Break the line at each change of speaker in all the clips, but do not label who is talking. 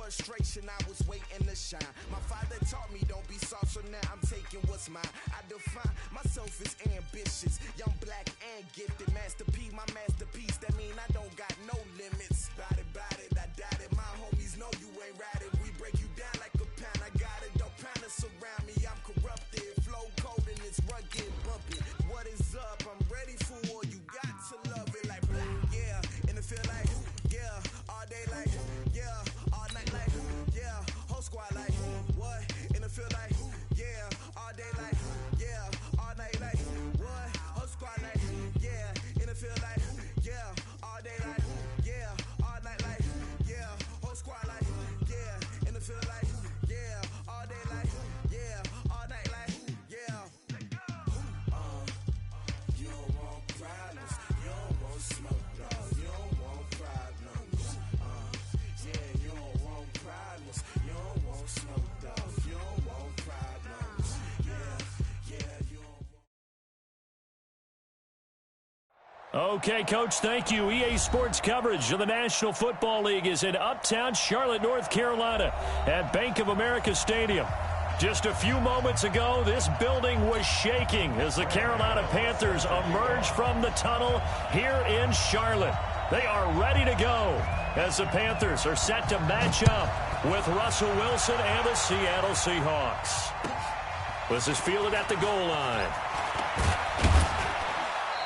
frustration, I was waiting to shine. My father taught me don't be soft, so now I'm taking what's mine. I define myself as ambitious, young, black, and gifted. Master P, my masterpiece, that mean I don't got no limits. Bout it, I doubt it. My homies know you ain't ratted. We break you down like a pound. I got it, don't pound us around me. I'm corrupted, flow cold and it's rugged, bumpy. What is up? I'm ready for war. You got to love it like black, yeah. And it feel like, yeah, all day like, yeah, all night like, yeah, whole squad like, what? And it feel like, yeah, all day like, yeah, all night like, what? Whole squad like, yeah, and it feel like, yeah, all day like, yeah, all night like, yeah, whole squad like, yeah, and it feel like, yeah, all day like, yeah, all night like, yeah. You don't want problems, you don't want smoke, dog, you don't want problems. Yeah, you don't want problems, you don't want smoke, dog, you don't want problems. Yeah, you don't want.
Okay, Coach, thank you. EA Sports coverage of the National Football League is in Uptown Charlotte, North Carolina at Bank of America Stadium. Just a few moments ago, this building was shaking as the Carolina Panthers emerged from the tunnel here in Charlotte. They are ready to go as the Panthers are set to match up with Russell Wilson and the Seattle Seahawks. This is fielded at the goal line.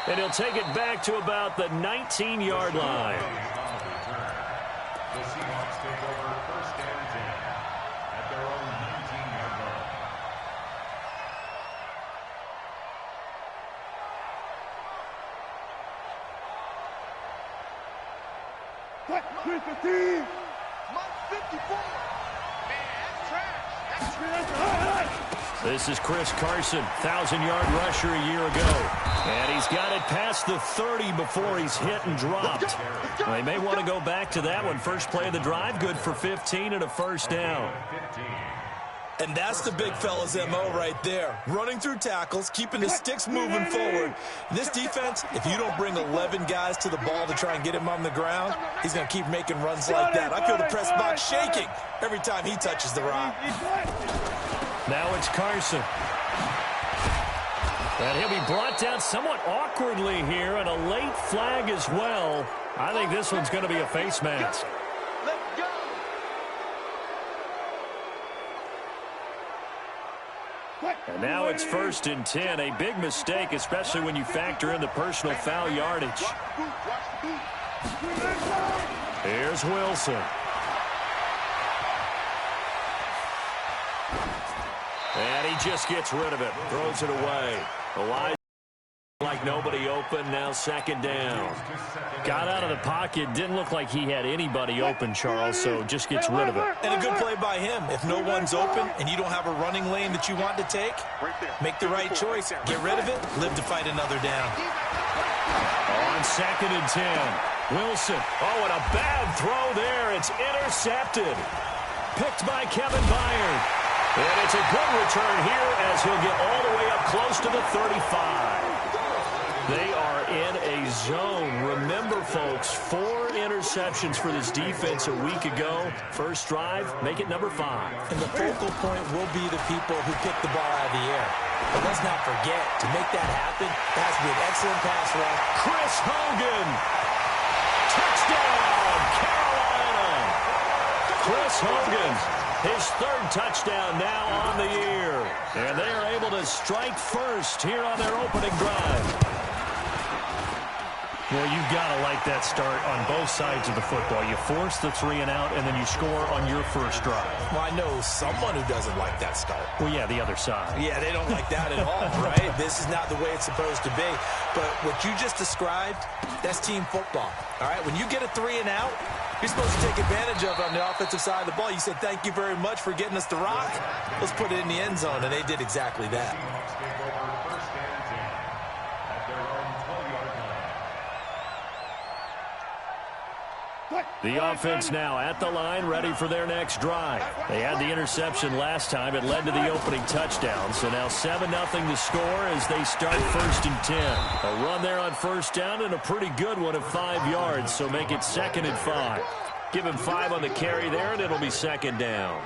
And he'll take it back to about the 19-yard line.
The Seahawks take over first and 10 at their own 19-yard line.
Here's the team. Mark 54. Man, that's trash.
This is Chris Carson, 1,000-yard rusher a year ago. And he's got it past the 30 before he's hit and dropped. Well, they may want to go back to that one. First play of the drive, good for 15 and a first down.
And that's the big fella's MO right there. Running through tackles, keeping the sticks moving forward. This defense, if you don't bring 11 guys to the ball to try and get him on the ground, he's going to keep making runs like that. I feel the press box shaking every time he touches the rock.
Now it's Carson. And he'll be brought down somewhat awkwardly here, and a late flag as well. I think this one's going to be a face mask. And now it's 1st and 10. A big mistake, especially when you factor in the personal foul yardage. Here's Wilson. And he just gets rid of it. Throws it away. Elijah like nobody open. Now 2nd down. Got out of the pocket. Didn't look like he had anybody open, Charles, so just gets rid of it.
And a good play by him. If no one's open and you don't have a running lane that you want to take, make the right choice. Get rid of it. Live to fight another down.
On 2nd and 10. Wilson. Oh, and a bad throw there. It's intercepted. Picked by Kevin Byard. And it's a good return here as he'll get all the way up close to the 35. They are in a zone. Remember, folks, 4 interceptions for this defense a week ago. First drive, make it number 5.
And the focal point will be the people who pick the ball out of the air. But let's not forget, to make that happen, it has to be an excellent pass rush.
Chris Hogan. Touchdown, Carolina. Chris Hogan. His 3rd touchdown now on the year. And they are able to strike first here on their opening drive. Well, you've got to like that start on both sides of the football. You force the 3 and out, and then you score on your first drive.
Well, I know someone who doesn't like that start.
Well, yeah, the other side.
Yeah, they don't like that at all, right? This is not the way it's supposed to be. But what you just described, that's team football, all right? When you get a 3 and out, you're supposed to take advantage of it on the offensive side of the ball. You said, thank you very much for getting us the rock. Let's put it in the end zone, and they did exactly that.
The offense now at the line, ready for their next drive. They had the interception last time. It led to the opening touchdown. So now 7-0 to score as they start 1st and 10. A run there on 1st down and a pretty good one of 5 yards. So make it 2nd and 5. Give him 5 on the carry there, and it'll be second down.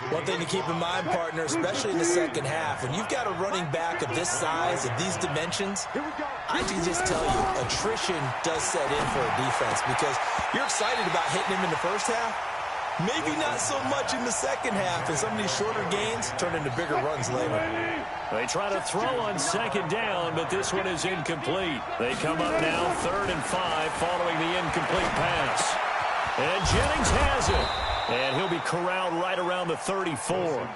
One thing to keep in mind, partner, especially in the second half, when you've got a running back of this size, of these dimensions, I can just tell you, attrition does set in for a defense because you're excited about hitting him in the first half. Maybe not so much in the second half, and some of these shorter gains turn into bigger runs later.
They try to throw on second down, but this one is incomplete. They come up now 3rd and 5 following the incomplete pass. And Jennings has it. And he'll be corralled right around the 34.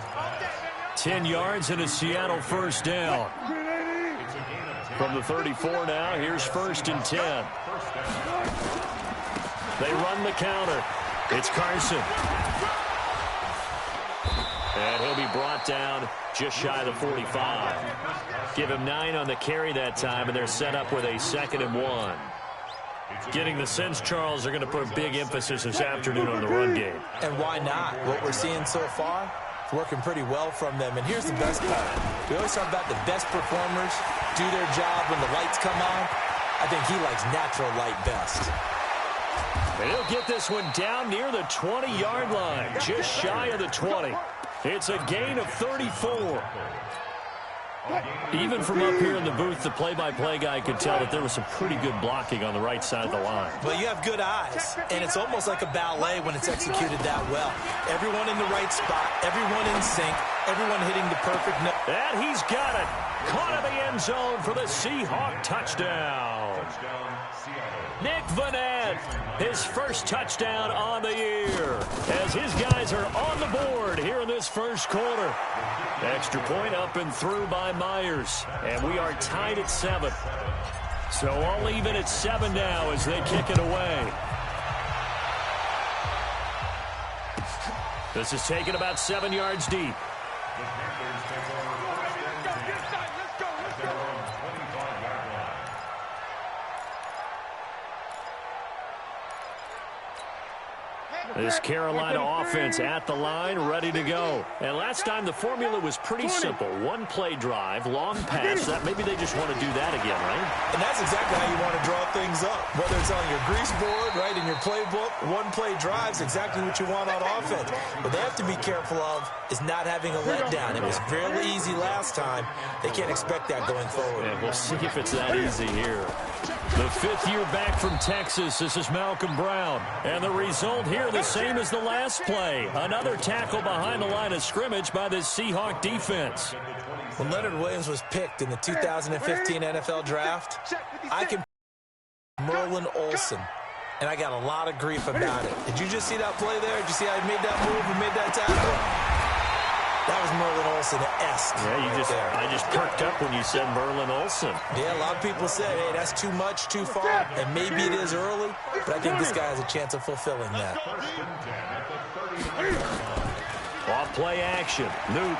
10 yards and a Seattle first down. From the 34 now, here's 1st and 10. They run the counter. It's Carson. And he'll be brought down just shy of the 45. Give him 9 on the carry that time, and they're set up with a 2nd and 1. Getting the sense, Charles, they're going to put a big emphasis this afternoon on the run game.
And why not? What we're seeing so far, it's working pretty well from them. And here's the best part. We always talk about the best performers do their job when the lights come on. I think he likes natural light best.
And he'll get this one down near the 20-yard line, just shy of the 20. It's a gain of 34. Even from up here in the booth, the play-by-play guy could tell that there was some pretty good blocking on the right side of the line.
Well, you have good eyes, and it's almost like a ballet when it's executed that well. Everyone in the right spot, everyone in sync, everyone hitting the perfect note.
And he's got it. Caught in the end zone for the Seahawk touchdown. Nick Vanette, his first touchdown on the year, as his guys are on the board here in this first quarter. Extra point up and through by Myers, and we are tied at 7. So all even at 7 now as they kick it away. This is taken about 7 yards deep. This Carolina offense at the line, ready to go. And last time the formula was pretty simple. One play drive, long pass. That maybe they just want to do that again, right?
And that's exactly how you want to draw things up. Whether it's on your grease board, right, in your playbook, one play drive is exactly what you want on offense. What they have to be careful of is not having a letdown. It was fairly easy last time. They can't expect that going forward.
Yeah, we'll see if it's that easy here. The 5th year back from Texas, this is Malcolm Brown. And the result here, the same as the last play. Another tackle behind the line of scrimmage by this Seahawk defense.
When Leonard Williams was picked in the 2015 NFL Draft, I can Merlin Olsen, and I got a lot of grief about it. Did you just see that play there? Did you see how he made that move and made that tackle? That was Merlin Olsen-esque.
Yeah, I just perked up when you said Merlin Olsen.
Yeah, a lot of people said, hey, that's too much, too far, and maybe it is early, but I think this guy has a chance of fulfilling that.
Off play action, Newton.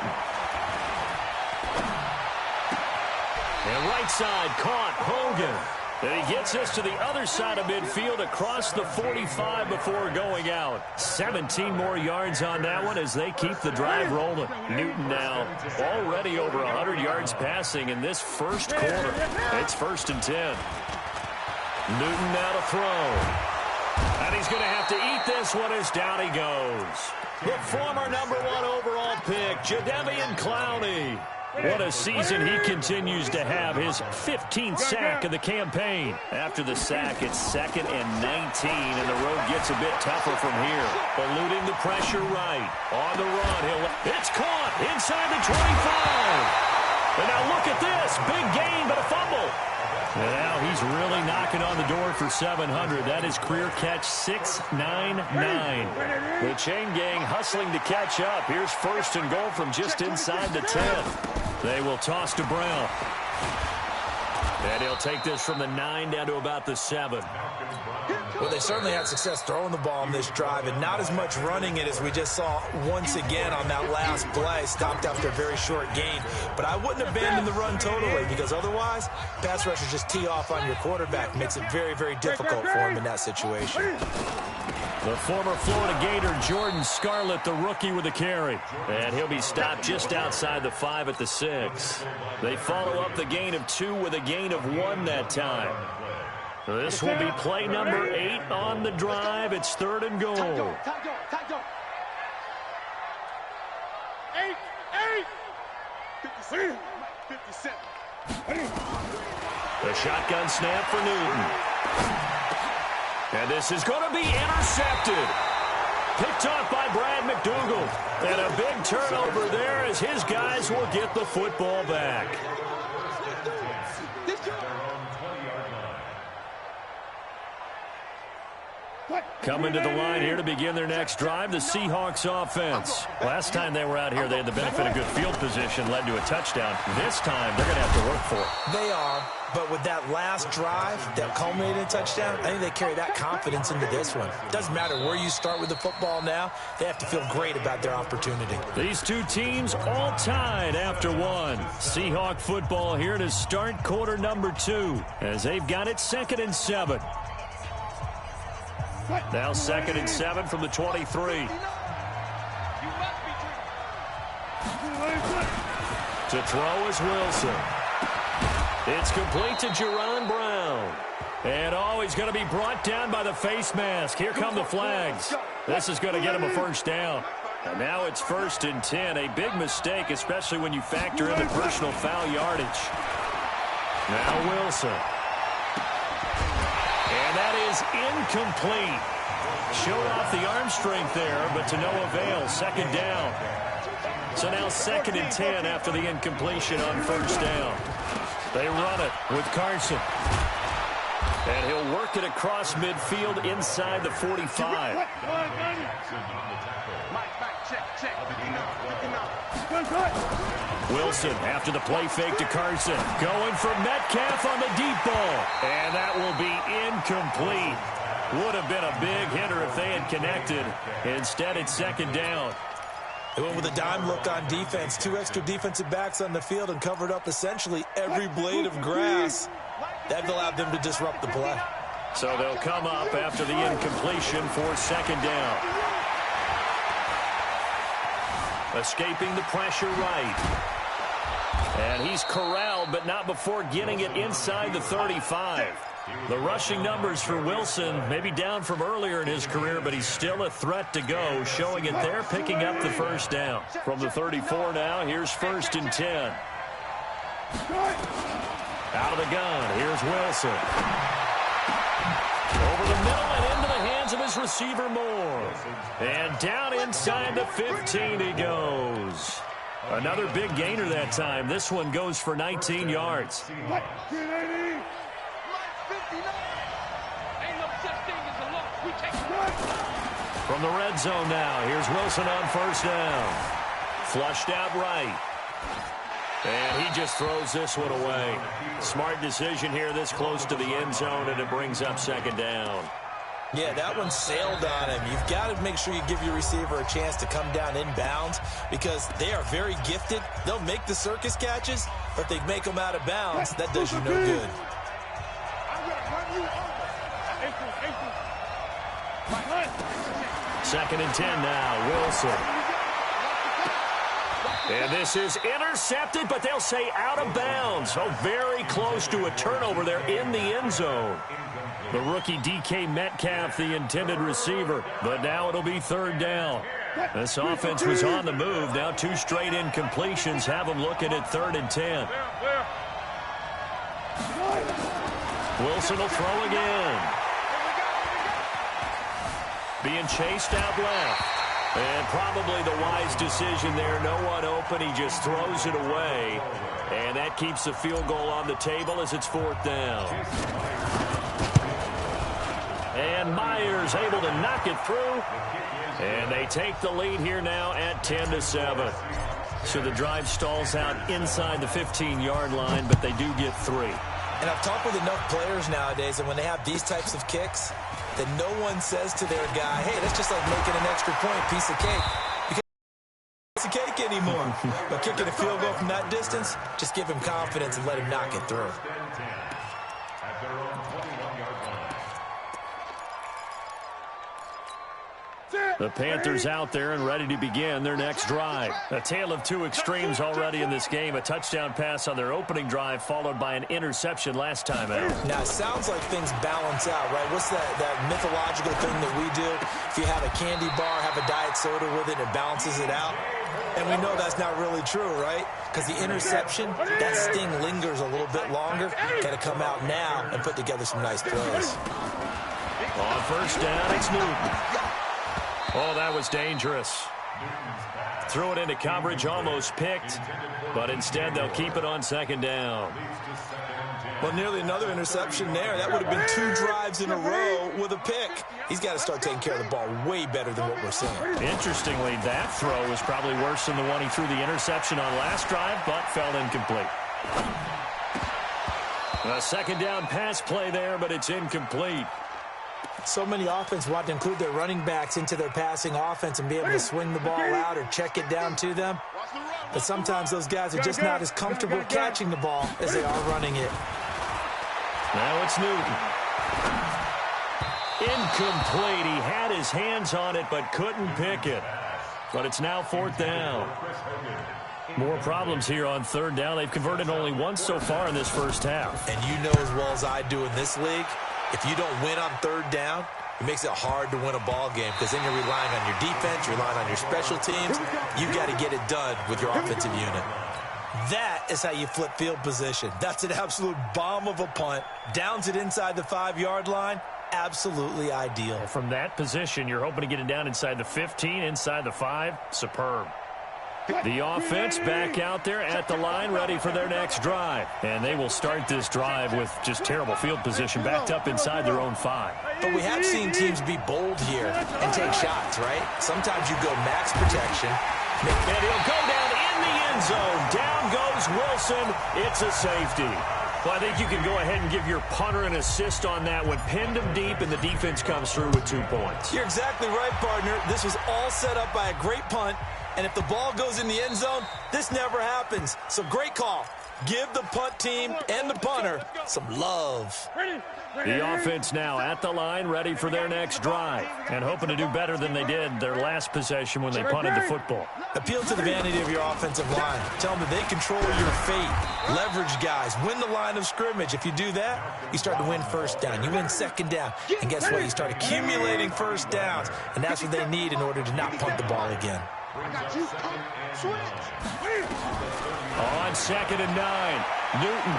And right side caught, Hogan. And he gets us to the other side of midfield across the 45 before going out. 17 more yards on that one as they keep the drive rolling. Newton now already over 100 yards passing in this first quarter. It's 1st and 10. Newton now to throw. And he's going to have to eat this one as down he goes. The former #1 overall pick, Jadeveon Clowney. What a season he continues to have. His 15th sack of the campaign. After the sack, it's 2nd and 19, and the road gets a bit tougher from here. Eluding the pressure right. On the run, it's caught inside the 25. And now look at this. Big gain, but a fumble. And now he's really knocking on the door for 700. That is career catch 699. The chain gang hustling to catch up. Here's 1st and goal from just inside the 10. They will toss to Brown. And he'll take this from the 9 down to about the 7.
Well, they certainly had success throwing the ball in this drive, and not as much running it as we just saw once again on that last play. Stopped after a very short gain. But I wouldn't abandon the run totally, because otherwise, pass rushers just tee off on your quarterback. Makes it very, very difficult for him in that situation.
The former Florida Gator, Jordan Scarlett, the rookie with the carry. And he'll be stopped just outside the 5 at the 6. They follow up the gain of 2 with a gain of 1 that time. This will be play number 8 on the drive. It's 3rd and goal.
8, 57. 57.
The shotgun snap for Newton. And this is going to be intercepted. Picked off by Brad McDougal. And a big turnover there as his guys will get the football back. Coming to the line here to begin their next drive, the Seahawks offense. Last time they were out here, they had the benefit of good field position, led to a touchdown. This time, they're going to have to work for it.
They are, but with that last drive that culminated in a touchdown, I think they carry that confidence into this one. Doesn't matter where you start with the football now, they have to feel great about their opportunity.
These two teams all tied after one. Seahawk football here to start quarter number 2 as they've got it 2nd and 7. Now 2nd and 7 from the 23. To throw is Wilson. It's complete to Jerron Brown. And he's going to be brought down by the face mask. Here come the flags. This is going to get him a first down. And now it's 1st and 10. A big mistake, especially when you factor in the personal foul yardage. Now Wilson. And that is incomplete. Showed off the arm strength there, but to no avail. 2nd down. So now 2nd and 10 after the incompletion on 1st down. They run it with Carson. And he'll work it across midfield inside the 45. Wilson after the play fake to Carson. Going for Metcalf on the deep ball. And that will be incomplete. Would have been a big hitter if they had connected. Instead, it's 2nd down.
They went with a dime look on defense. 2 extra defensive backs on the field and covered up essentially every blade of grass. That allowed them to disrupt the play.
So they'll come up after the incompletion for 2nd down. Escaping the pressure right. And he's corralled, but not before getting it inside the 35. The rushing numbers for Wilson may be down from earlier in his career, but he's still a threat to go, showing it there, picking up the first down. From the 34 now, here's 1st and 10. Out of the gun, here's Wilson. Over the middle and into the hands of his receiver Moore. And down inside the 15 he goes. Another big gainer that time. This one goes for 19 yards. From the red zone now, here's Wilson on 1st down. Flushed out right. And he just throws this one away. Smart decision here this close to the end zone, and it brings up 2nd down.
Yeah, that one sailed on him. You've got to make sure you give your receiver a chance to come down inbounds because they are very gifted. They'll make the circus catches, but if they make them out of bounds, that does you no good.
2nd and 10 now, Wilson. And this is intercepted, but they'll say out of bounds. So very close to a turnover there in the end zone. The rookie DK Metcalf, the intended receiver. But now it'll be 3rd down. This offense was on the move. Now 2 straight incompletions have them looking at 3rd and 10. Wilson will throw again. Being chased out left. And probably the wise decision there. No one open. He just throws it away. And that keeps the field goal on the table as it's 4th down. And Myers able to knock it through. And they take the lead here now at 10-7. So the drive stalls out inside the 15-yard line, but they do get 3.
And I've talked with enough players nowadays, and when they have these types of kicks, that no one says to their guy, hey, that's just like making an extra point, piece of cake. Because it's a cake anymore. But kicking a field goal from that distance, just give him confidence and let him knock it through.
The Panthers out there and ready to begin their next drive. A tale of two extremes already in this game. A touchdown pass on their opening drive, followed by an interception last time out.
Now, it sounds like things balance out, right? What's that mythological thing that we do? If you have a candy bar, have a diet soda with it, it balances it out. And we know that's not really true, right? Because the interception, that sting lingers a little bit longer. Got to come out now and put together some nice throws.
On first down, it's Newton. Oh, that was dangerous. Threw it into coverage, almost picked, but instead they'll keep it on second down.
Well, nearly another interception there. That would have been 2 drives in a row with a pick. He's got to start taking care of the ball way better than what we're seeing.
Interestingly, that throw was probably worse than the one he threw the interception on last drive, but fell incomplete. A second down pass play there, but it's incomplete.
So many offenses want to include their running backs into their passing offense and be able to swing the ball out or check it down to them. But sometimes those guys are just not as comfortable catching the ball as they are running it.
Now it's Newton. Incomplete. He had his hands on it but couldn't pick it. But it's now fourth down. More problems here on third down. They've converted only once so far in this first half.
And you know as well as I do in this league, if you don't win on third down, it makes it hard to win a ball game because then you're relying on your defense, you're relying on your special teams. You've got to get it done with your offensive unit. That is how you flip field position. That's an absolute bomb of a punt. Downs it inside the 5-yard line. Absolutely ideal.
From that position, you're hoping to get it down inside the 15, inside the 5. Superb. The offense back out there at the line, ready for their next drive. And they will start this drive with just terrible field position, backed up inside their own 5.
But we have seen teams be bold here and take shots, right? Sometimes you go max protection.
And he'll go down in the end zone. Down goes Wilson. It's a safety. Well, I think you can go ahead and give your punter an assist on that one. Pinned him deep, and the defense comes through with 2 points.
You're exactly right, partner. This was all set up by a great punt. And if the ball goes in the end zone, this never happens. So great call. Give the punt team and the punter some love.
The offense now at the line, ready for their next drive, and hoping to do better than they did their last possession when they punted the football.
Appeal to the vanity of your offensive line. Tell them that they control your fate. Leverage guys. Win the line of scrimmage. If you do that, you start to win first down. You win second down. And guess what? You start accumulating first downs. And that's what they need in order to not punt the ball again.
On second and 9, Newton.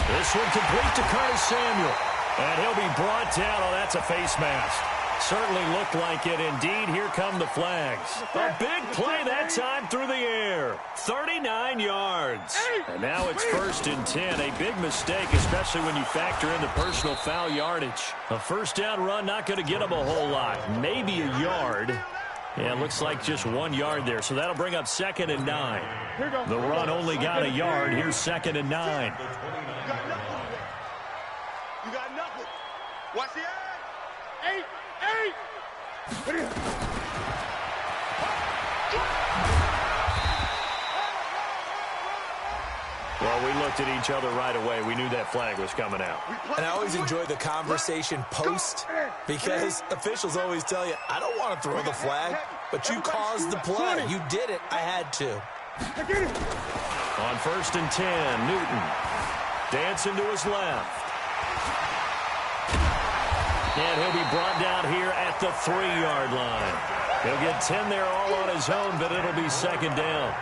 This one complete to Curtis Samuel. And he'll be brought down. Oh, that's a face mask. Certainly looked like it. Indeed, here come the flags. A big play that time through the air. 39 yards. And now it's first and 10. A big mistake, especially when you factor in the personal foul yardage. A first down run, not going to get him a whole lot. Maybe a yard. Yeah, it looks like just 1 yard there. So that'll bring up second and 9. The run only got a yard. Here's second and 9.
You got nothing. Watch the eye. 8.
Well, we looked at each other right away. We knew that flag was coming out.
And I always enjoy the conversation post because officials always tell you, I don't want to throw the flag, but you caused the play. You did it. I had to.
On first and 10, Newton dancing to his left. And he'll be brought down here at the 3-yard line. He'll get 10 there all on his own, but it'll be second down.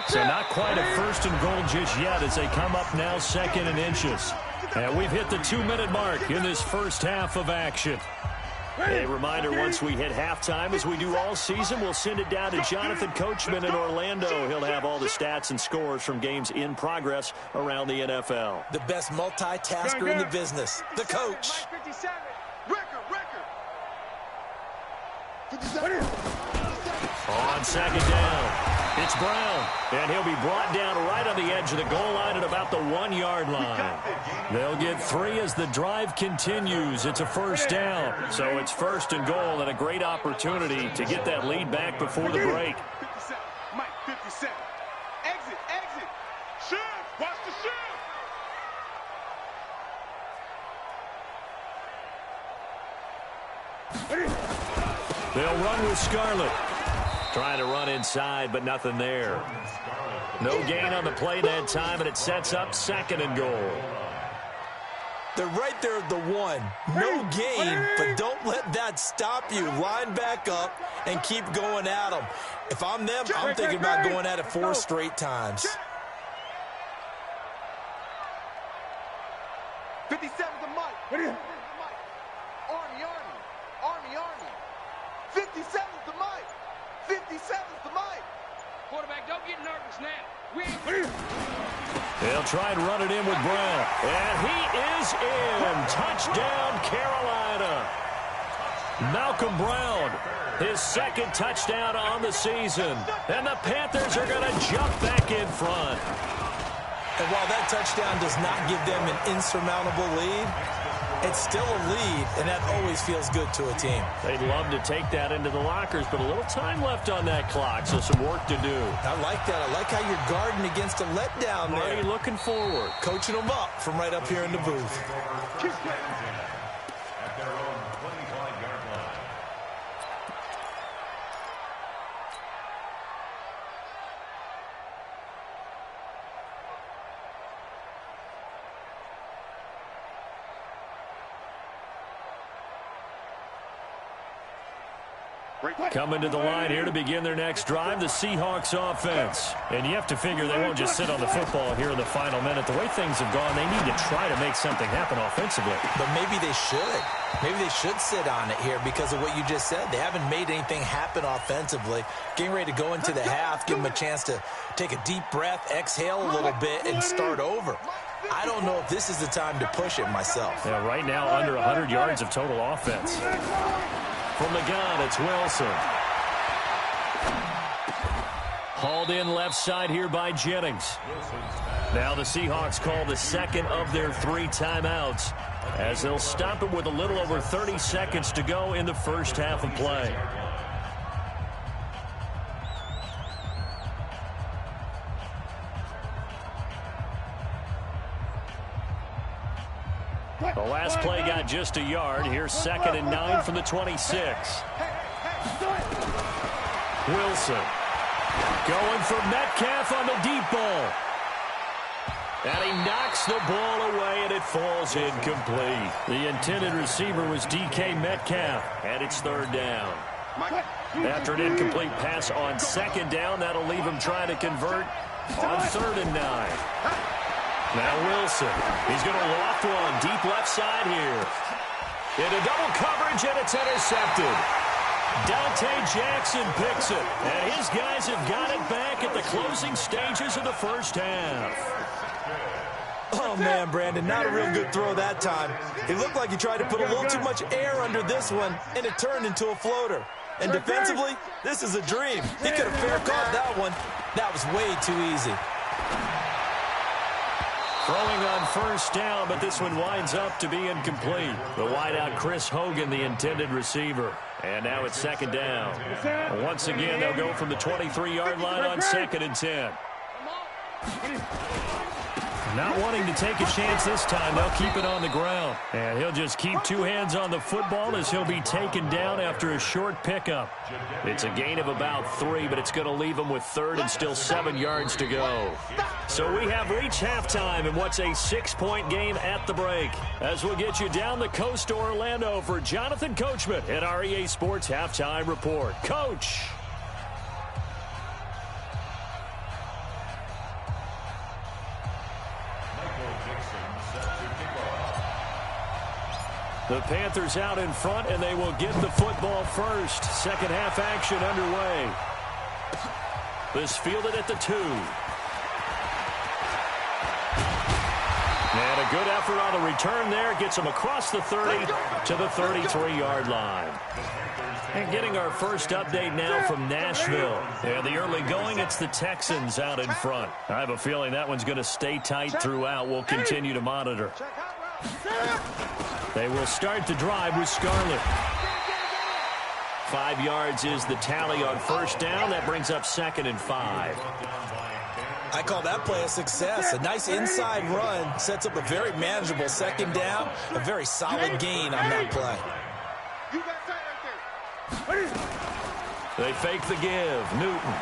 So not quite a first and goal just yet as they come up now second and inches. And we've hit the 2-minute mark in this first half of action. A reminder, once we hit halftime, as we do all season, we'll send it down to Jonathan Coachman in Orlando. He'll have all the stats and scores from games in progress around the NFL.
The best multitasker in the business, the coach.
On second down, it's Brown, and he'll be brought down right on the edge of the goal line at about the 1-yard line. They'll get 3 as the drive continues. It's a first down, so it's first and goal and a great opportunity to get that lead back before the break.
57, Mike, 57. Exit. Shoot, watch the shoot.
They'll run with Scarlett. Trying to run inside, but nothing there. No gain on the play that time, and it sets up 2nd and goal.
They're right there at the 1. No gain, but don't let that stop you. Line back up and keep going at them. If I'm them, I'm thinking about going at it 4 straight times.
57's the mic. Army. 57's the mic. 57's the mic.
Quarterback, don't get nervous now.
They'll try and run it in with Brown. And he is in. Touchdown, Carolina. Malcolm Brown, his 2nd touchdown on the season. And the Panthers are going to jump back in front.
And while that touchdown does not give them an insurmountable lead, it's still a lead, and that always feels good to a team.
They'd love to take that into the lockers, but a little time left on that clock, so some work to do.
I like that. I like how you're guarding against a letdown there.
Already looking forward.
Coaching them up from right up here in the booth.
At their own 25-yard line.
Coming to the line here to begin their next drive, the Seahawks offense. And you have to figure they won't just sit on the football here in the final minute. The way things have gone, they need to try to make something happen offensively.
But maybe they should. Maybe they should sit on it here because of what you just said. They haven't made anything happen offensively. Getting ready to go into the half, give them a chance to take a deep breath, exhale a little bit, and start over. I don't know if this is the time to push it myself.
Yeah, right now under 100 yards of total offense. From the gun, it's Wilson. Hauled in left side here by Jennings. Now the Seahawks call the 2nd of their 3 timeouts as they'll stop it with a little over 30 seconds to go in the first half of play. The last play got just a yard. Here's 2nd and 9 from the 26. Wilson going for Metcalf on the deep ball. And he knocks the ball away, and it falls incomplete. The intended receiver was DK Metcalf, and it's 3rd down. After an incomplete pass on 2nd down, that'll leave him trying to convert on 3rd and 9. Now Wilson, he's going to loft one deep left side here. Into double coverage, and it's intercepted. Dante Jackson picks it, and his guys have got it back at the closing stages of the first half.
Oh, man, Brandon, not a real good throw that time. It looked like he tried to put a little too much air under this one, and it turned into a floater. And defensively, this is a dream. He could have fair caught that one. That was way too easy.
Throwing on 1st down, but this one winds up to be incomplete. The wideout, Chris Hogan, the intended receiver. And now it's 2nd down. Once again, they'll go from the 23-yard line on 2nd and 10. Not wanting to take a chance this time, they'll keep it on the ground. And he'll just keep 2 hands on the football as he'll be taken down after a short pickup. It's a gain of about 3, but it's going to leave him with 3rd and still 7 yards to go. So we have reached halftime in what's a 6-point game at the break. As we'll get you down the coast to Orlando for Jonathan Coachman at our EA Sports Halftime Report. Coach! The Panthers out in front, and they will get the football first. Second half action underway. This fielded at the 2. And a good effort on the return there. Gets them across the 30 to the 33-yard line. And getting our first update now from Nashville. And the early going, it's the Texans out in front. I have a feeling that one's going to stay tight throughout. We'll continue to monitor. They will start the drive with Scarlett. 5 yards is the tally on 1st down. That brings up 2nd and 5.
I call that play a success. A nice inside run sets up a very manageable 2nd down. A very solid gain on that play.
You got tight right there.
They fake the give. Newton.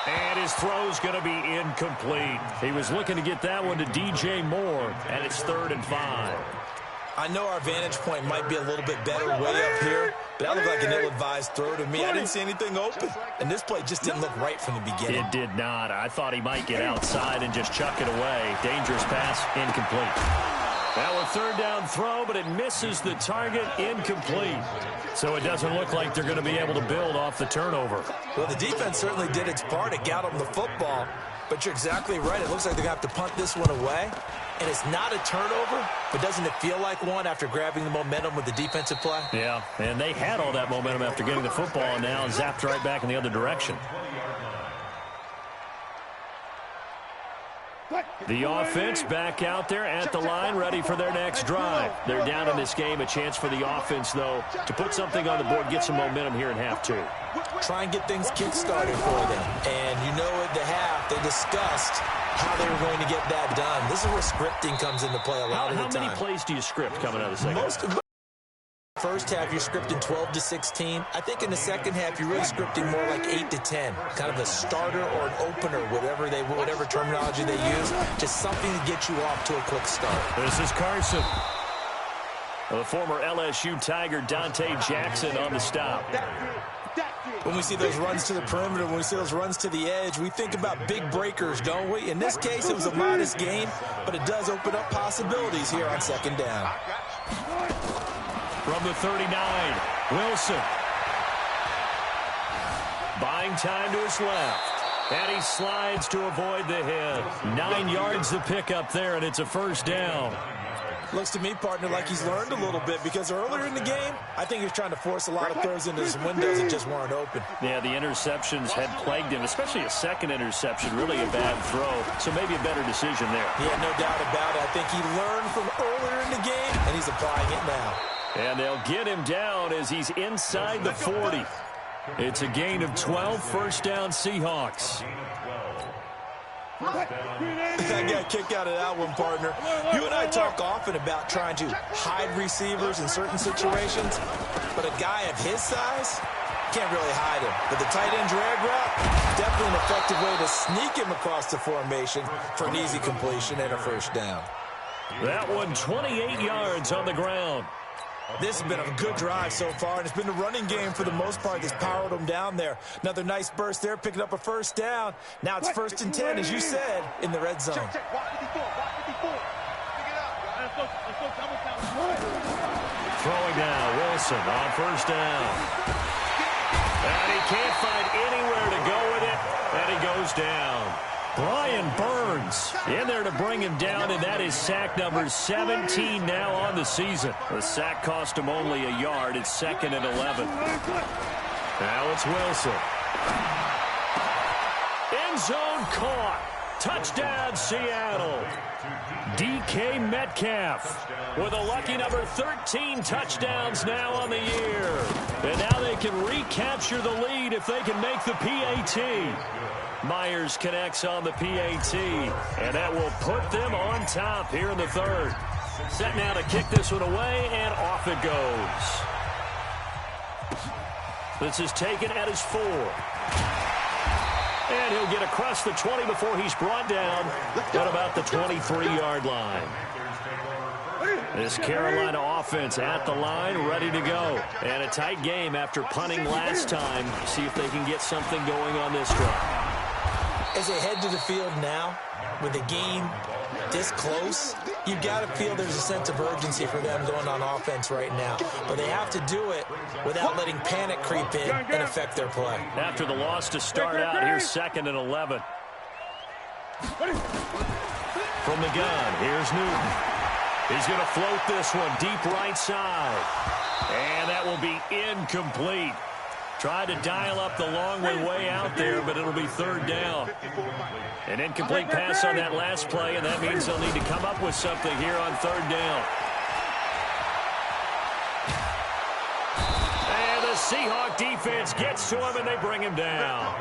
And his throw's going to be incomplete. He was looking to get that one to DJ Moore, and it's 3rd and 5.
I know our vantage point might be a little bit better way up here, but that looked like an ill-advised throw to me. I didn't see anything open, and this play just didn't look right from the beginning.
It did not. I thought he might get outside and just chuck it away. Dangerous pass, incomplete. Now a 3rd down throw, but it misses the target, incomplete. So it doesn't look like they're going to be able to build off the turnover.
Well, the defense certainly did its part. It got them the football, but you're exactly right. It looks like they're going to have to punt this one away. And it's not a turnover, but doesn't it feel like one after grabbing the momentum with the defensive play?
Yeah, and they had all that momentum after getting the football, and now zapped right back in the other direction. The offense back out there at the line, ready for their next drive. They're down in this game. A chance for the offense, though, to put something on the board, get some momentum here in half 2.
Try and get things kick-started for them. And you know at the half, they discussed how they were going to get that done. This is where scripting comes into play a lot of the time.
How many plays do you script coming out of the second?
Most of the first half, you're scripting 12 to 16. I think in the second half, you're really scripting more like 8 to 10. Kind of a starter or an opener, whatever terminology they use. Just something to get you off to a quick start.
This is Carson. The former LSU Tiger Dante Jackson on the stop.
When we see those runs to the perimeter, when we see those runs to the edge, we think about big breakers, don't we? In this case, it was a modest gain, but it does open up possibilities here on 2nd down.
From the 39, Wilson. Buying time to his left. And he slides to avoid the hit. 9 yards to pick up there, and it's a 1st down.
Looks to me, partner, like he's learned a little bit, because earlier in the game, I think he was trying to force a lot of throws into some windows that just weren't open.
Yeah, the interceptions had plagued him, especially a second interception, really a bad throw. So maybe a better decision there.
Yeah, no doubt about it. I think he learned from earlier in the game, and he's applying it now.
And they'll get him down as he's inside the 40. It's a gain of 12, 1st down Seahawks.
I got a kick out of that one, partner. You and I talk often about trying to hide receivers in certain situations, but a guy of his size can't really hide him. But the tight end drag route, definitely an effective way to sneak him across the formation for an easy completion and a 1st down.
That one 28 yards on the ground.
This has been a good drive so far, and it's been the running game for the most part that's powered them down there. Another nice burst there, picking up a 1st down. Now it's 1st and 10, as you said, in the red zone.
Throwing down, Wilson on 1st down. And he can't find anywhere to go with it, and he goes down. Brian Burns in there to bring him down, and that is sack number 17 now on the season. The sack cost him only a yard. It's 2nd and 11. Now it's Wilson. End zone caught. Touchdown, Seattle. DK Metcalf with a lucky number 13 touchdowns now on the year. And now they can recapture the lead if they can make the PAT. Myers connects on the PAT, and that will put them on top here in the 3rd. Set now to kick this one away, and off it goes. This is taken at his 4. And he'll get across the 20 before he's brought down at about the 23-yard line. This Carolina offense at the line, ready to go. And a tight game after punting last time. See if they can get something going on this drive.
As they head to the field now, with the game this close, you've got to feel there's a sense of urgency for them going on offense right now. But they have to do it without letting panic creep in and affect their play.
After the loss to start out, here's 2nd and 11. From the gun, here's Newton. He's going to float this one deep right side. And that will be incomplete. Tried to dial up the long way out there, but it'll be 3rd down. An incomplete pass on that last play, and that means they'll need to come up with something here on 3rd down. And the Seahawk defense gets to him, and they bring him down.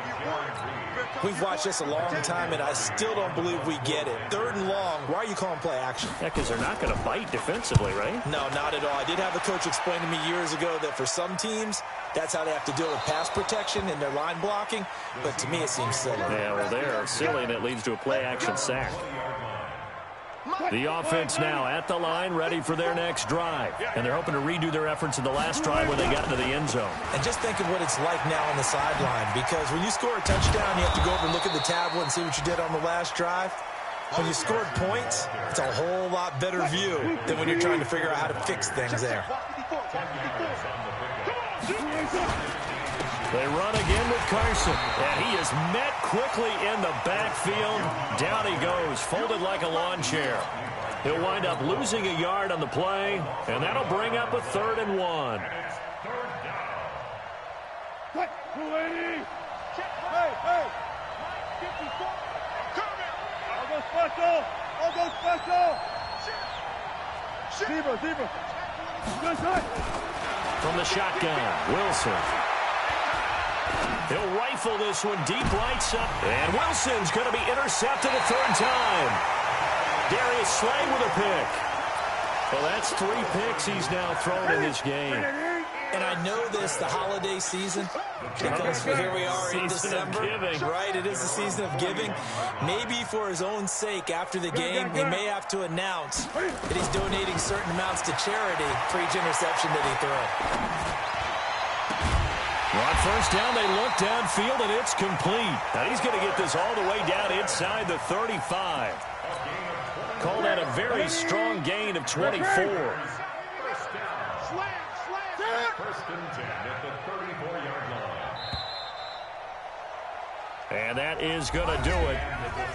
We've watched this a long time, and I still don't believe we get it. 3rd and long. Why are you calling play action?
Yeah, because they're not going to bite defensively, right?
No, not at all. I did have a coach explain to me years ago that for some teams, that's how they have to deal with pass protection and their line blocking. But to me, it seems silly.
Yeah, well, they're silly, and it leads to a play-action sack. The offense now at the line, ready for their next drive. And they're hoping to redo their efforts in the last drive where they got into the end zone.
And just think of what it's like now on the sideline, because when you score a touchdown, you have to go over and look at the tablet and see what you did on the last drive. When you scored points, it's a whole lot better view than when you're trying to figure out how to fix things there.
They run again with Carson, and he is met quickly in the backfield. Down he goes, folded like a lawn chair. He'll wind up losing a yard on the play, and that'll bring up a 3rd and 1.
Hey, hey. I'll go special. I'll go special. Zebra. Good shot.
From the shotgun, Wilson. He'll rifle this one deep right side. And Wilson's going to be intercepted a 3rd time. Darius Slay with a pick. Well, that's 3 picks he's now thrown in this game.
And I know this, the holiday season, because here we are in December, right? It is the season of giving. Maybe for his own sake, after the game, he may have to announce that he's donating certain amounts to charity for each interception that he throws.
On 1st down, they look downfield, and it's complete. Now he's going to get this all the way down inside the 35. Call that a very strong gain of 24.
First and 10 at the 34-yard line.
And that is going to do it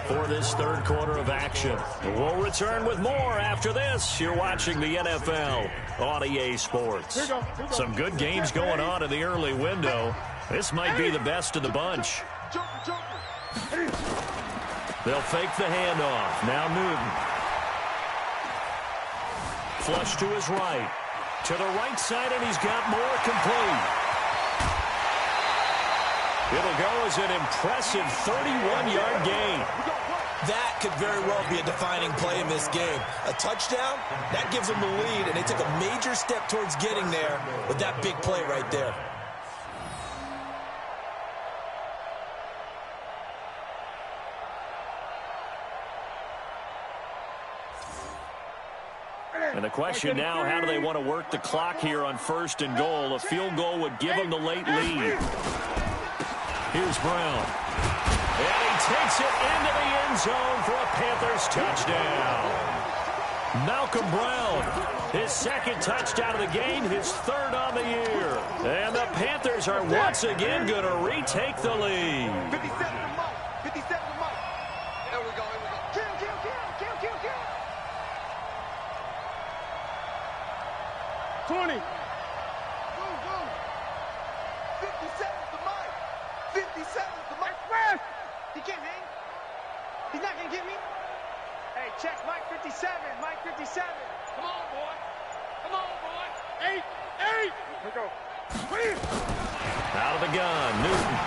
for this 3rd quarter of action. We'll return with more after this. You're watching the NFL on EA Sports. Some good games going on in the early window. This might be the best of the bunch. They'll fake the handoff. Now Newton. Flush to his right. To the right side, and he's got more complete. It'll go as an impressive 31-yard gain.
That could very well be a defining play in this game. A touchdown, that gives them the lead, and they took a major step towards getting there with that big play right there.
And the question now, how do they want to work the clock here on 1st and goal? A field goal would give them the late lead. Here's Brown. And he takes it into the end zone for a Panthers touchdown. Malcolm Brown, his 2nd touchdown of the game, his 3rd on the year. And the Panthers are once again going to retake the lead.
57 to Mike. 57 to Mike. Here we go. Kill. 20. Go. 57 to Mike. 57 to Mike. Express. He can't hang. He's not going to get me. Hey, check Mike 57. Mike 57.
Come on, boy.
8. Here we go.
Out of the gun, Newton.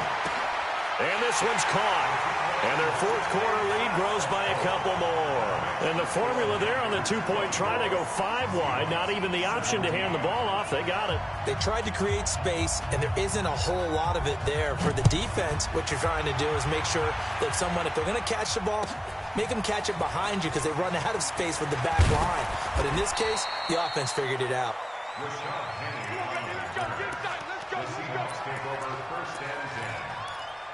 And this one's caught. And their 4th quarter lead grows by a couple more. And the formula there on the 2-point try, they go 5 wide. Not even the option to hand the ball off. They got it.
They tried to create space, and there isn't a whole lot of it there. For the defense, what you're trying to do is make sure that someone, if they're going to catch the ball, make them catch it behind you because they run out of space with the back line. But in this case, the offense figured it out.
The Seahawks take over 1st and 10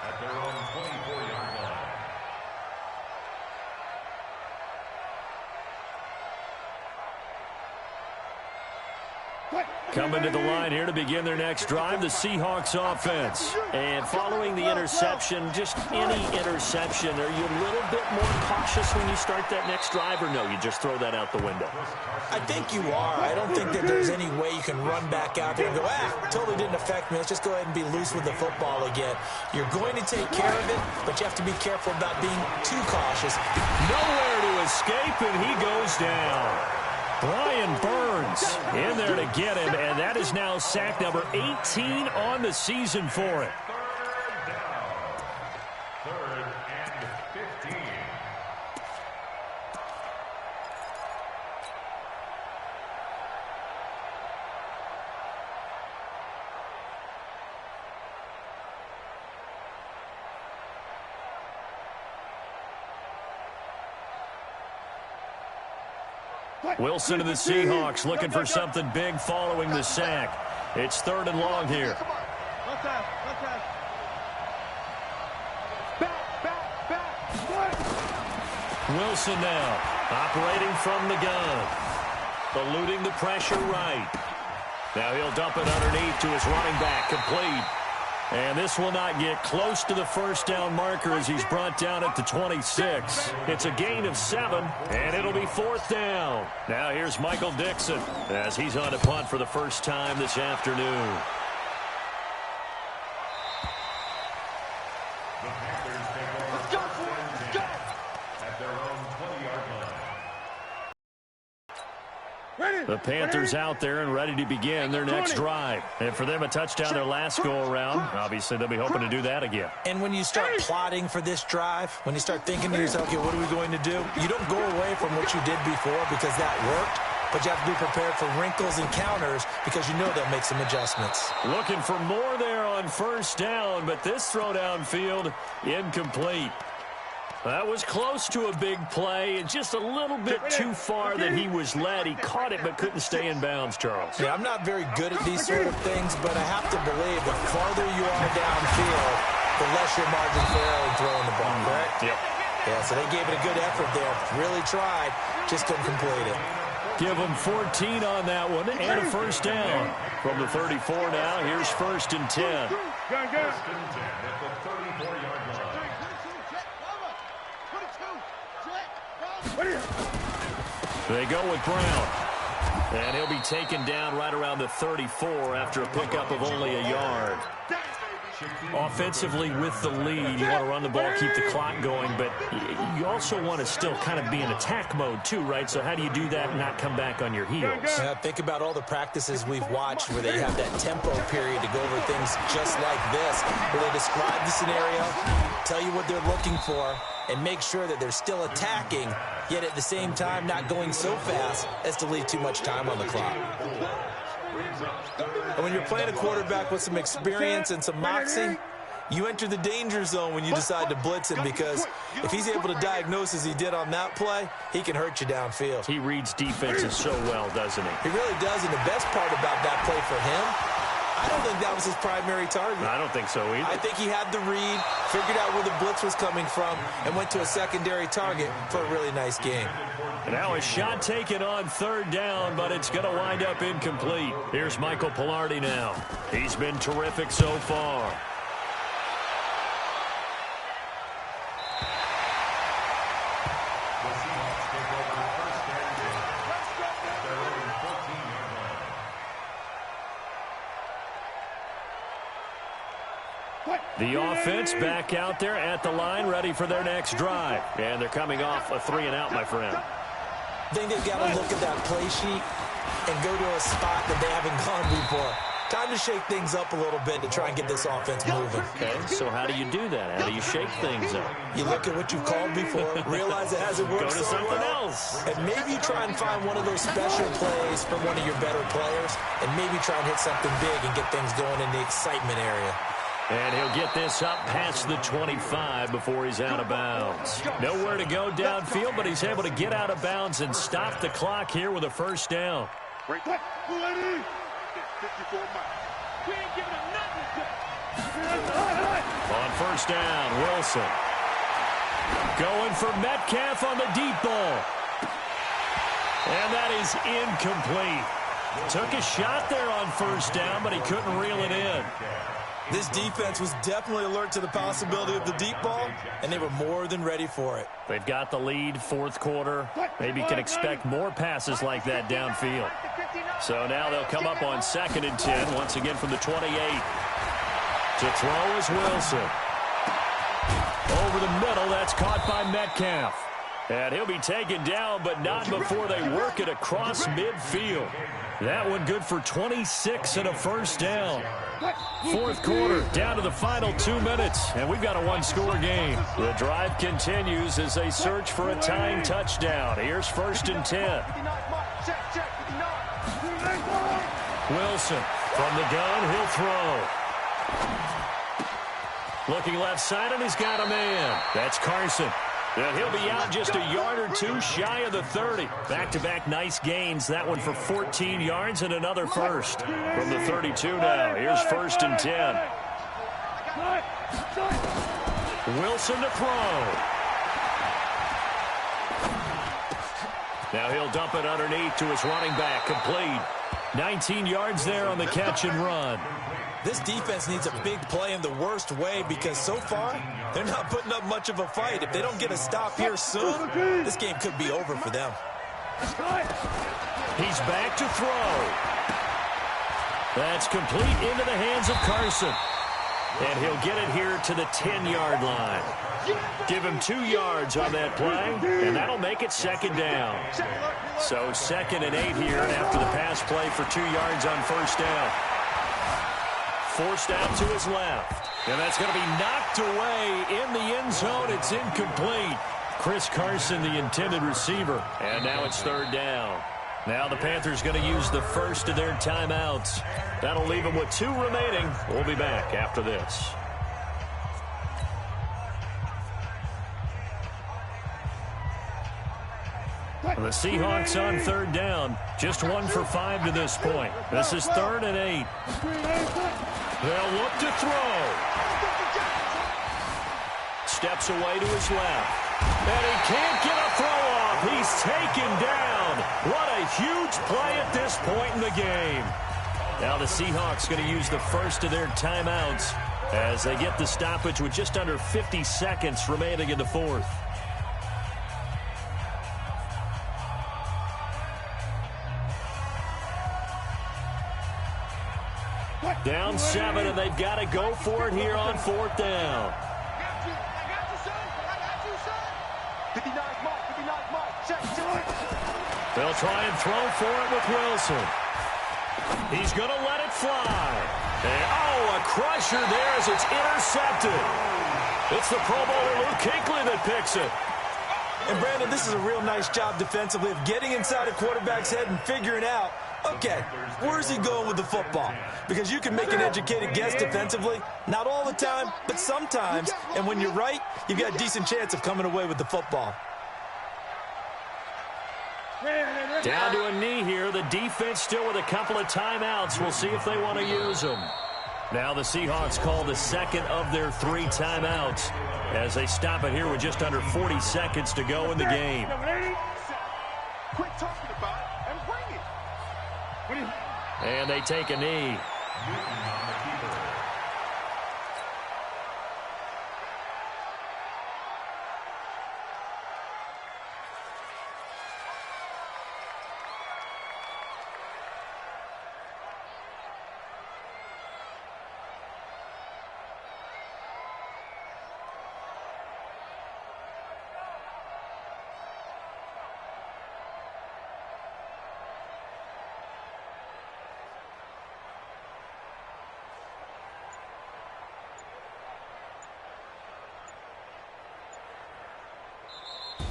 at their own 24-yard line.
Coming to the line here to begin their next drive, the Seahawks offense. And following the interception, just any interception, are you a little bit more cautious when you start that next drive, or no, you just throw that out the window?
I think you are. I don't think that there's any way you can run back out there and go, totally didn't affect me. Let's just go ahead and be loose with the football again. You're going to take care of it, but you have to be careful about being too cautious.
Nowhere to escape, and he goes down. Brian Burns Hopkins in there to get him, and that is now sack number 18 on the season for him.
Third and 15.
Wilson to the Seahawks looking for something big following the sack. It's 3rd and long here. Wilson now operating from the gun. Eluding the pressure right. Now he'll dump it underneath to his running back, complete. And this will not get close to the first down marker as he's brought down at the 26. It's a gain of 7, and it'll be 4th down. Now here's Michael Dixon as he's on a punt for the first time this afternoon.
The Panthers take over first and 10 at their own 20-yard line.
The Panthers out there and ready to begin their next drive. And for them, a touchdown their last go-around. Obviously, they'll be hoping to do that again.
And when you start plotting for this drive, when you start thinking to yourself, okay, what are we going to do? You don't go away from what you did before because that worked, but you have to be prepared for wrinkles and counters because you know they'll make some adjustments.
Looking for more there on first down, but this throw downfield incomplete. That was close to a big play and just a little bit too far that he was led. He caught it but couldn't stay in bounds, Charles.
Yeah, I'm not very good at these sort of things, but I have to believe the farther you are downfield, the less your margin for error in throwing the ball, correct?
Yep.
Yeah, so they gave it a good effort there. Really tried, just couldn't complete it.
Give them 14 on that one and a first down. From the 34 now, here's 1st and 10.
First and 10 at the 34-yard line.
They go with Brown. And he'll be taken down right around the 34 after a pickup of only a yard. Offensively with the lead, you want to run the ball, keep the clock going, but you also want to still kind of be in attack mode too, right? So how do you do that and not come back on your heels?
Yeah, think about all the practices we've watched where they have that tempo period to go over things just like this, where they describe the scenario, tell you what they're looking for, and make sure that they're still attacking, yet at the same time not going so fast as to leave too much time on the clock. And when you're playing a quarterback with some experience and some moxie, you enter the danger zone when you decide to blitz him, because if he's able to diagnose as he did on that play, he can hurt you downfield.
He reads defenses so well, doesn't he?
He really does, and the best part about that play for him, I don't think that was his primary target.
I don't think so either.
I think he had the read, figured out where the blitz was coming from, and went to a secondary target for a really nice game.
Now a shot taken on 3rd down, but it's going to wind up incomplete. Here's Michael Pilardi now. He's been terrific so far.
The Seahawks take over first and 10 at their own 14-yard line.
The offense back out there at the line, ready for their next drive. And they're coming off a 3-and-out, my friend.
I think they've got to look at that play sheet and go to a spot that they haven't gone before. Time to shake things up a little bit to try and get this offense moving.
Okay, so how do you do that? How do you shake things up?
You look at what you've called before, realize it hasn't worked
Go to
so
something
well,
else.
and maybe try and find one of those special plays from one of your better players, and maybe try and hit something big and get things going in the excitement area.
And he'll get this up past the 25 before he's out of bounds. Nowhere to go downfield, but he's able to get out of bounds and stop the clock here with a first down.
We ain't giving him nothing.
On first down, Wilson. Going for Metcalf on the deep ball. And that is incomplete. Took a shot there on first down, but he couldn't reel it in.
This defense was definitely alert to the possibility of the deep ball, and they were more than ready for it.
They've got the lead, 4th quarter. Maybe can expect more passes like that downfield. So now they'll come up on 2nd and 10, once again from the 28. To throw is Wilson. Over the middle, that's caught by Metcalf. And he'll be taken down, but not before they work it across midfield. That one good for 26 and a first down. Fourth quarter, down to the final 2 minutes, and we've got a one-score game. The drive continues as they search for a tying touchdown. Here's 1st and 10. Wilson from the gun, he'll throw. Looking left side, and he's got a man. That's Carson. And he'll be out just a yard or two shy of the 30. Back-to-back nice gains. That one for 14 yards and another first. From the 32 now, here's 1st and 10. Wilson to throw. Now he'll dump it underneath to his running back. Complete. 19 yards there on the catch and run.
This defense needs a big play in the worst way because so far, they're not putting up much of a fight. If they don't get a stop here soon, this game could be over for them.
He's back to throw. That's complete into the hands of Carson. And he'll get it here to the 10-yard line. Give him 2 yards on that play, and that'll make it 2nd down. So 2nd and 8 here after the pass play for 2 yards on 1st down. Forced out to his left. And that's going to be knocked away in the end zone. It's incomplete. Chris Carson, the intended receiver. And now it's 3rd down. Now the Panthers going to use the first of their timeouts. That'll leave them with 2 remaining. We'll be back after this. The Seahawks on 3rd down. Just 1 for 5 to this point. This is 3rd and 8. They'll look to throw. Steps away to his left. And he can't get a throw off. He's taken down. What a huge play at this point in the game. Now the Seahawks going to use the first of their timeouts as they get the stoppage with just under 50 seconds remaining in the 4th. Down 7, and they've got to go for it here on 4th down. They'll try and throw for it with Wilson. He's going to let it fly. And, oh, a crusher there as it's intercepted. It's the Pro Bowler Luke Kuechly that picks it.
And, Brandon, this is a real nice job defensively of getting inside a quarterback's head and figuring out, okay, where's he going with the football? Because you can make an educated guess defensively. Not all the time, but sometimes. And when you're right, you've got a decent chance of coming away with the football.
Down to a knee here. The defense still with a couple of timeouts. We'll see if they want to use them. Now the Seahawks call the 2nd of their 3 timeouts as they stop it here with just under 40 seconds to go in the game.
Quit talking about it and bring it.
And they take a knee.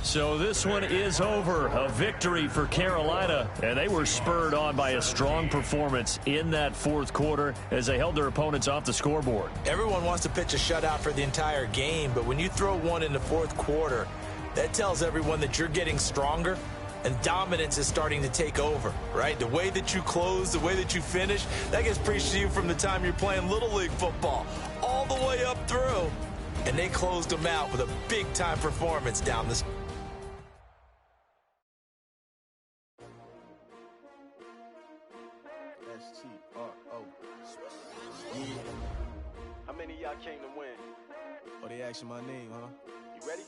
So this one is over. A victory for Carolina, and they were spurred on by a strong performance in that 4th quarter as they held their opponents off the scoreboard.
Everyone wants to pitch a shutout for the entire game, but when you throw one in the 4th quarter, that tells everyone that you're getting stronger and dominance is starting to take over, right? The way that you close, the way that you finish, that gets preached to you from the time you're playing Little League football all the way up through. And they closed them out with a big-time performance down the stretch.
How many of y'all came to win?
Oh, they asking my name, huh?
You ready?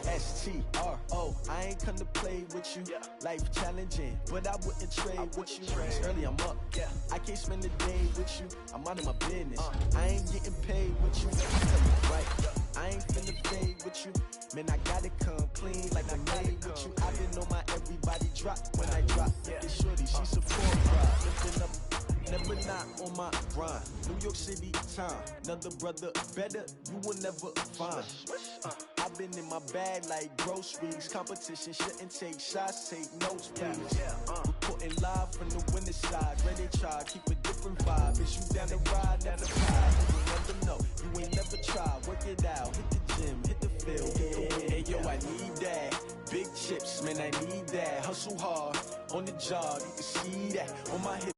S-T-R-O, I ain't come to play with you.
Yeah.
Life challenging, but I wouldn't trade with you. It's early, I'm up.
Yeah.
I can't spend the day with you. I'm out of my business. I ain't getting paid with you. I tell you right. I ain't finna fade with you. Man, I gotta come clean like I made with you. I been on my everybody drop when I drop. Yeah, this shorty, she support ride. Lifting up, never not on my grind. New York City time, another brother better, you will never find. I've been in my bag like groceries. Competition shouldn't take shots, take notes, please. Reporting live from the winning side. Ready to try, keep a different vibe. Is you down the ride, down the ride? You never know, you ain't never tried. Work it out, hit the gym, hit the field, hit the win. Hey yo, I need that. Big chips, man, I need that. Hustle hard on the job, you can see that on my hip.